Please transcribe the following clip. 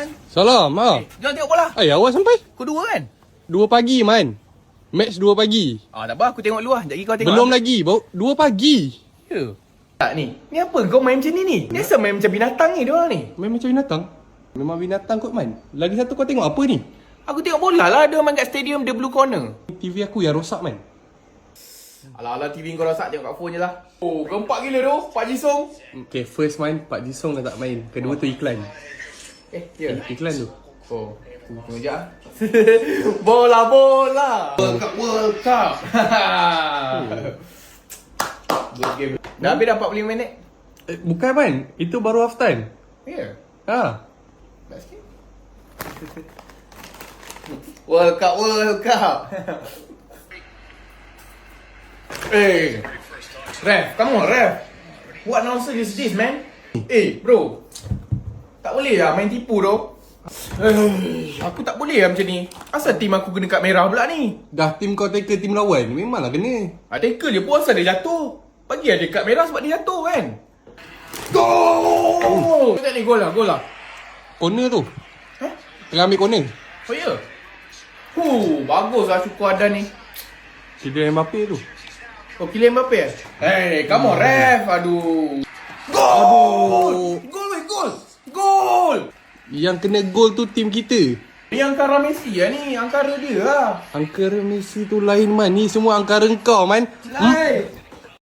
man. Salam, Jom tengok bola. awak sampai? Pukul 2 kan? 2 pagi, man. Match 2 pagi. Tak apa, aku tengok dulu lah. Sekejap lagi kau tengok. Belum lagi, 2 pagi. Ya. Tak ni. Ni apa kau main macam ni? Ni asal main macam binatang ni diorang ni. Main macam binatang. Memang binatang kot, man. Lagi satu kau tengok apa ni? Aku tengok bola lah. Dia main kat stadium The Blue Corner. TV aku yang rosak, man. Alah-alah TV kau rosak. Tengok kat phone je lah. Oh, gempak gila tu. Pak Jisung. Okay, first man, Pak Jisung dah tak main. Kedua tu iklan. Ya. Iklan tu. Oh, tunggu sekejap lah. Bola-bola. World Cup. Good game. Dah habis dah 45 minit. Bukan, man. Itu baru half time. Ya. Ha. Nak sikit. World Cup, World Cup. Hey, ref, come on, ref. What nonsense is this, man? Bro. Tak boleh lah main tipu tu. Aku tak boleh lah macam ni. Asal tim aku kena kad merah pula ni? Dah tim kau tackle tim lawan, memanglah kena. Tackle je pun asal dia jatuh. Bagi ada kad merah sebab dia jatuh kan? Gol! Tengok ni, gol lah. Corner tu. Hah? Tengah ambil corner. Oh ya? Bagus lah syukur ada ni. Kylian Mbappe tu. Oh, Kylian Mbappe eh? Hey, come on, ref. Aduh. Aduh. Gol! Yang kena gol tu tim kita. Ni angkara Messi lah ni. Angkara dia lah. Angkara Messi tu lain, man. Ni semua angkara kau, man. Lain.